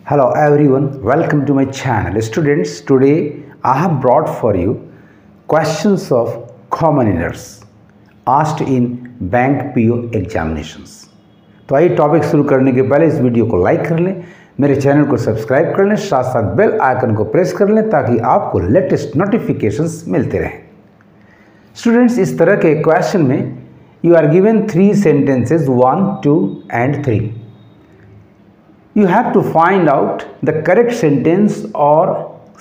Hello everyone, welcome to my channel. Students, today I have brought for you questions of common errors asked in bank PO examinations. तो आइए topic शुरू करने के पहले इस video को लाइक कर लें, मेरे चैनल को सब्सक्राइब कर लें, साथ साथ बेल आइकन को प्रेस कर लें ताकि आपको लेटेस्ट नोटिफिकेशंस मिलते रहें। स्टूडेंट्स, इस तरह के क्वेश्चन में you are given 3 sentences 1, 2 and 3. You have to find out the correct sentence or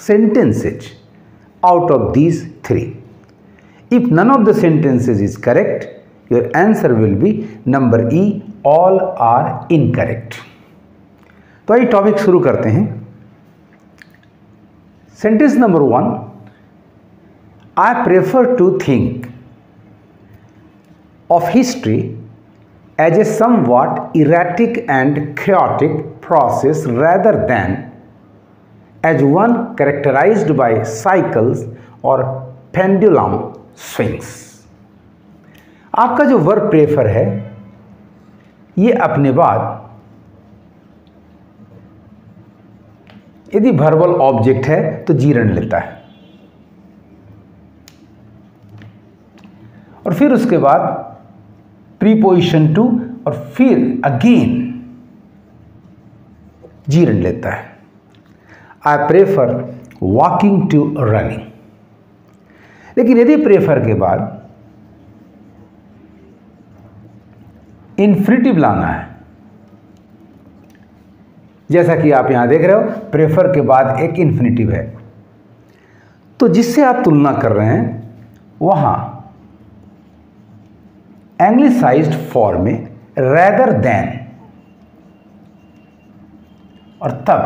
sentences out of these 3. If none of the sentences is correct, your answer will be number E, all are incorrect. तो आइए topic शुरू करते हैं। Sentence number 1, I prefer to think of history as a somewhat erratic and chaotic process rather than as one characterized by cycles or pendulum swings. आपका जो verb prefer है ये अपने बाद यदि वर्बल ऑब्जेक्ट है तो जीरण लेता है और फिर उसके बाद प्रीपोजिशन टू और फिर अगेन जीरण लेता है। I prefer walking to running. लेकिन यदि प्रेफर के बाद इन्फिनिटिव लाना है, जैसा कि आप यहां देख रहे हो प्रेफर के बाद एक इन्फिनिटिव है, तो जिससे आप तुलना कर रहे हैं वहां एंग्लिसाइज्ड फॉर्म में रेदर देन और तब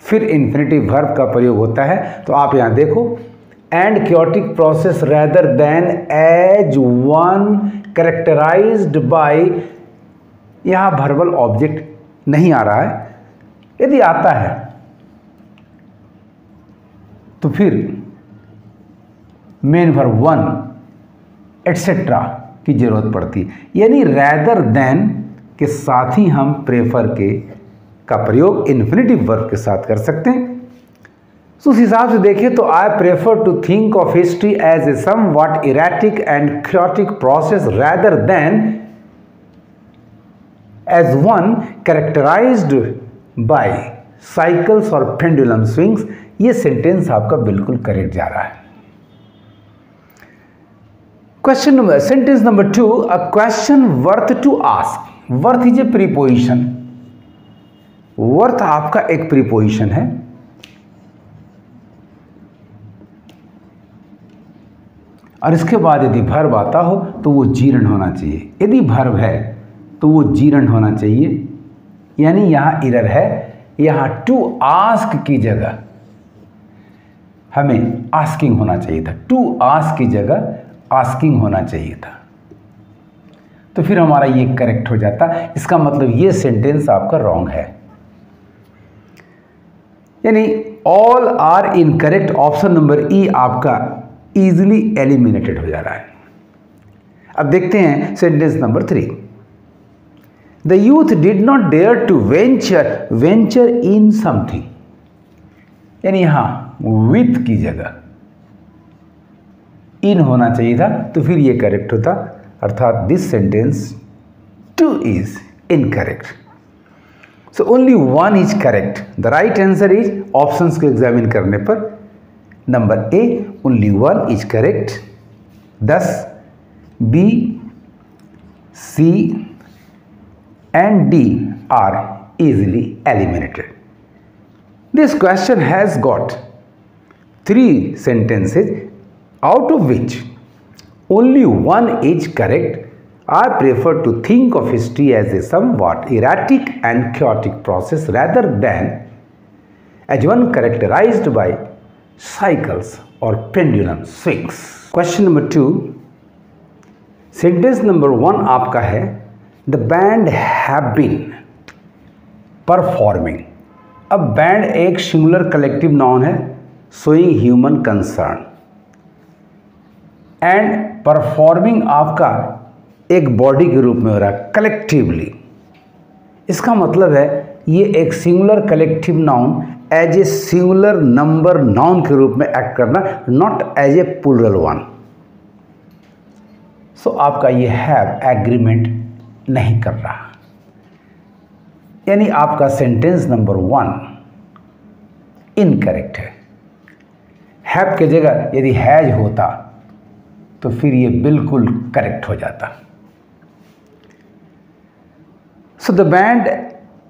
फिर इन्फिनिटिव वर्ब का प्रयोग होता है। तो आप यहां देखो, and chaotic process rather than as one characterised by, यहां वर्बल ऑब्जेक्ट नहीं आ रहा है। यदि आता है तो फिर मेन वर्ब वन एटसेट्रा की जरूरत पड़ती है, यानी रेदर देन के साथ ही हम प्रेफर के का प्रयोग इन्फिनिटिव वर्ब के साथ कर सकते हैं। तो उस हिसाब से देखें तो I prefer to think of history as a somewhat erratic and chaotic process rather than as one characterised by cycles और पेंडुलम स्विंग्स। ये सेंटेंस आपका बिल्कुल करेक्ट जा रहा है। Sentence number 2, a question worth to ask. Worth is a preposition. Worth आपका एक preposition है और इसके बाद यदि वर्ब आता हो तो वो जीर्ण होना चाहिए। यदि वर्ब है तो वो जीर्ण होना चाहिए, यानी यहां एरर है। यहां टू आस्क की जगह हमें आस्किंग होना चाहिए था। टू आस्क की जगह आस्किंग होना चाहिए था, तो फिर हमारा ये करेक्ट हो जाता। इसका मतलब ये सेंटेंस आपका रॉन्ग है, यानी all are incorrect. Option number E आपका इजीली एलिमिनेटेड हो जा रहा है। अब देखते हैं sentence number 3, the youth did not dare to venture in something, यानी यहां विथ की जगह इन होना चाहिए था, तो फिर ये करेक्ट होता, अर्थात this sentence 2 is incorrect. So only 1 is correct. The right answer is, options को एग्जामिन करने पर number A only 1 is correct. thus B, C and D are easily eliminated. This question has got 3 sentences out of which only 1 is correct. I prefer to think of history as a somewhat erratic and chaotic process rather than as one characterized by cycles or pendulum swings. Question number 2, sentence number 1 आपका है the band have been performing. अब band एक singular collective noun है showing human concern, and performing आपका एक body के रूप में हो रहा है कलेक्टिवली। इसका मतलब है ये एक singular collective noun as a singular number noun के रूप में एक्ट करना, not as a plural one. So आपका ये हैव एग्रीमेंट नहीं कर रहा, यानी आपका सेंटेंस नंबर 1 इनकरेक्ट है। हैव के जगह यदि हैज होता तो फिर ये बिल्कुल करेक्ट हो जाता। So the band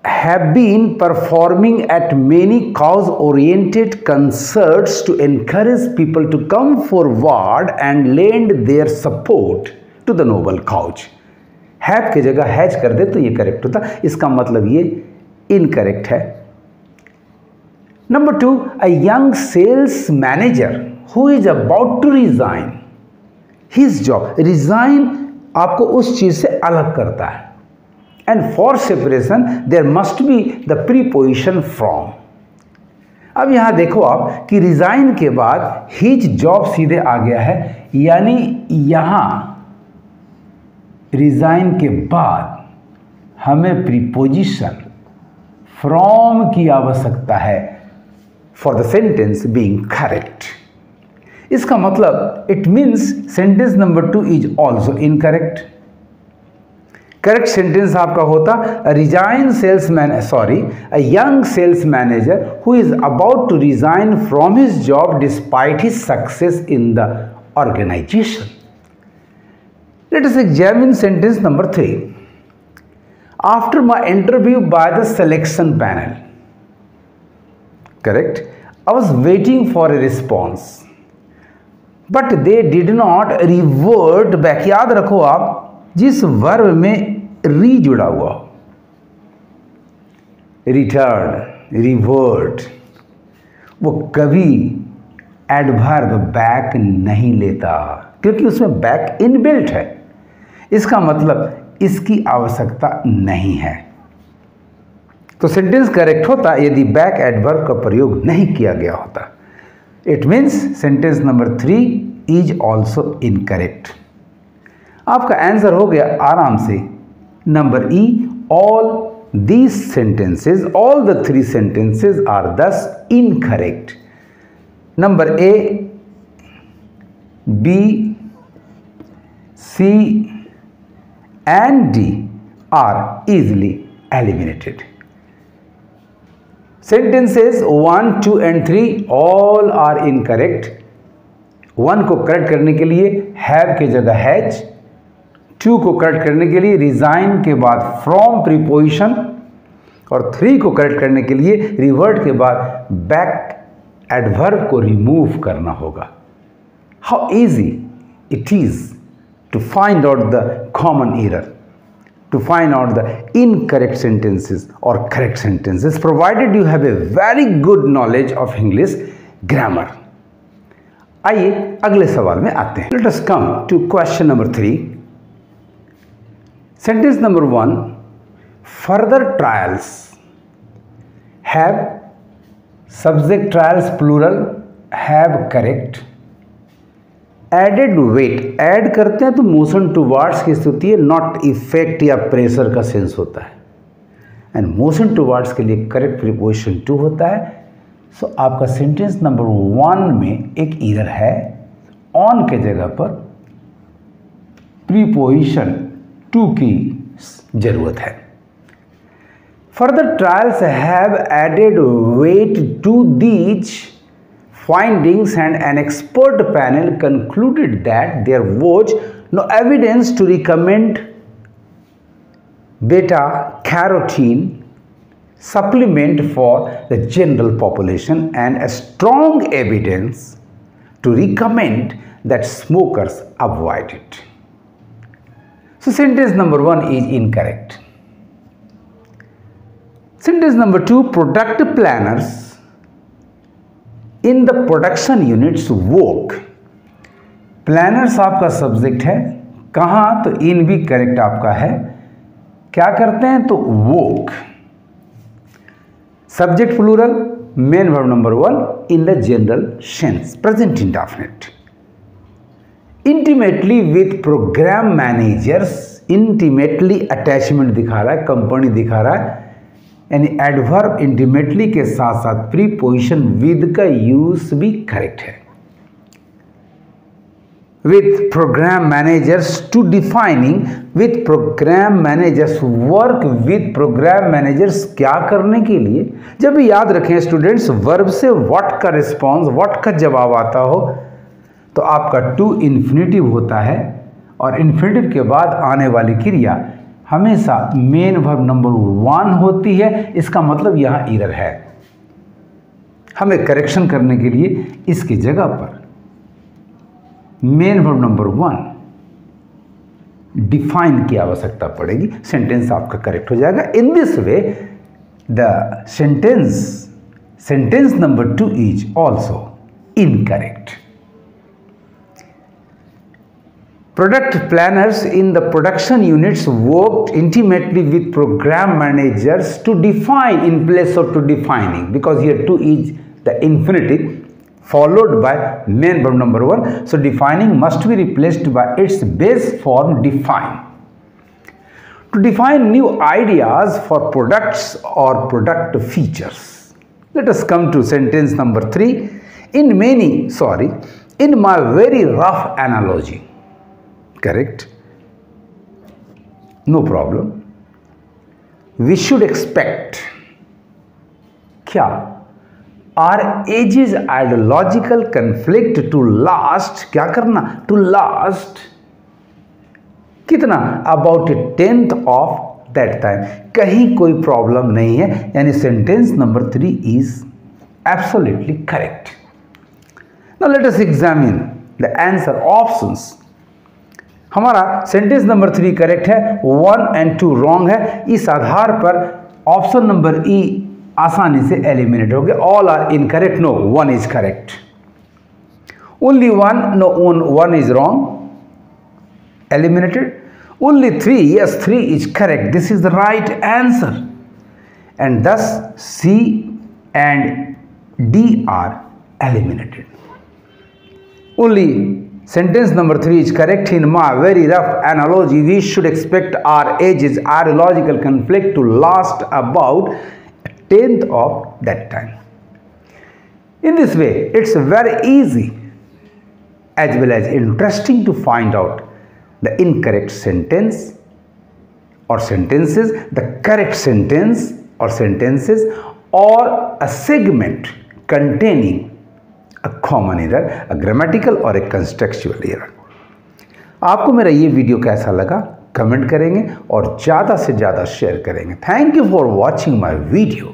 have been performing at many cause-oriented concerts to encourage people to come forward and lend their support to the noble cause. Have की जगह हैज कर दे तो ये करेक्ट होता, इसका मतलब ये इनकरेक्ट है। Number 2, a young sales manager who is about to resign his job. Resign आपको उस चीज से अलग करता है, and for separation there must be the preposition from. अब यहां देखो आप कि resign के बाद his job सीधे आ गया है, यानी यहां resign के बाद हमें preposition from की आवश्यकता है for the sentence being correct. इसका मतलब it means sentence number 2 is also incorrect. Correct sentence आपका होता a young sales manager who is about to resign from his job despite his success in the organization. Let us examine sentence number 3. After my interview by the selection panel, correct, I was waiting for a response, but they did not revert back. याद रखो आप, जिस verb में री जुड़ा हुआ, return, revert, वो कभी एडवर्ब बैक नहीं लेता, क्योंकि उसमें बैक इनबिल्ट है। इसका मतलब इसकी आवश्यकता नहीं है। तो सेंटेंस करेक्ट होता यदि बैक एडवर्ब का प्रयोग नहीं किया गया होता। It means sentence number 3 is also incorrect. आपका आंसर हो गया आराम से number E. All these sentences, all the 3 sentences are thus incorrect. Number A, B, C and D are easily eliminated. Sentences 1, 2 and 3 all are incorrect. 1 को correct करने के लिए have के जगह हैज, 2 को करेक्ट करने के लिए रिजाइन के बाद फ्रॉम प्रीपोजिशन, और 3 को करेक्ट करने के लिए रिवर्ट के बाद बैक एडवर्ब को रिमूव करना होगा। How easy it is to find out the common error, to find out the incorrect sentences or correct sentences, provided you have a very good knowledge of English grammar. आइए अगले सवाल में आते हैं। Let us come to question number 3. Sentence number 1, further trials have subject trials plural, have correct. Added weight, add करते हैं तो motion towards की स्थिति है, नॉट इफेक्ट या प्रेशर का सेंस होता है, एंड मोशन टुवार्ड्स के लिए करेक्ट प्रीपोजिशन टू होता है। सो आपका सेंटेंस नंबर 1 में एक एरर है, ऑन के जगह पर प्रीपोजिशन टू की जरूरत है। Further trials have added weight to these findings and an expert panel concluded that there was no evidence to recommend beta carotene supplement for the general population and a strong evidence to recommend that smokers avoid it. So sentence number 1 is incorrect. Sentence number 2, product planners in the production units work. Planners आपका subject है, कहाँ तो इन भी correct आपका है, क्या करते हैं तो work. Subject plural, main verb number 1 in the general sense, present indefinite. Intimately with program managers, intimately attachment दिखा रहा है, कंपनी दिखा रहा है, यानी एडवर्ब इंटीमेटली के साथ साथ प्रीपोजिशन विद का यूज भी करेक्ट है। With program managers to defining, with program managers, work with program managers क्या करने के लिए। जब भी याद रखें स्टूडेंट्स, वर्ब से व्हाट का रिस्पॉन्स, व्हाट का जवाब आता हो तो आपका टू इन्फिनेटिव होता है, और इन्फिनेटिव के बाद आने वाली क्रिया हमेशा मेन वर्ब नंबर 1 होती है। इसका मतलब यहाँ एरर है। हमें करेक्शन करने के लिए इसकी जगह पर मेन वर्ब नंबर 1 डिफाइन की आवश्यकता पड़ेगी, सेंटेंस आपका करेक्ट हो जाएगा। In this way the sentence number 2 is also incorrect. Product planners in the production units worked intimately with program managers to define in place of to defining, because here to is the infinitive followed by main verb number 1. So defining must be replaced by its base form define. To define new ideas for products or product features. Let us come to sentence number 3. In my very rough analogy. Correct? No problem. We should expect क्या? Our age's ideological conflict to last, क्या करना? To last कितना? About 1/10 of that time. कहीं कोई problem नहीं है, यानी sentence number 3 is absolutely correct. Now let us examine the answer options. हमारा सेंटेंस नंबर 3 करेक्ट है, 1 and 2 रॉन्ग है। इस आधार पर ऑप्शन नंबर ई आसानी से एलिमिनेट हो गया। All are incorrect, no 1 is correct. Only 1, no 1 is wrong, eliminated. Only 3, yes 3 is correct, this is the right answer, and thus C and D are eliminated. Only sentence number 3 is correct. In my very rough analogy, we should expect our age's ideological conflict to last about 1/10 of that time. In this way, it's very easy as well as interesting to find out the incorrect sentence or sentences, the correct sentence or sentences, or a segment containing a common error, a grammatical or a contextual error. आपको मेरा ये video कैसा लगा comment करेंगे और ज़्यादा से ज़्यादा शेयर करेंगे। Thank you for watching my video.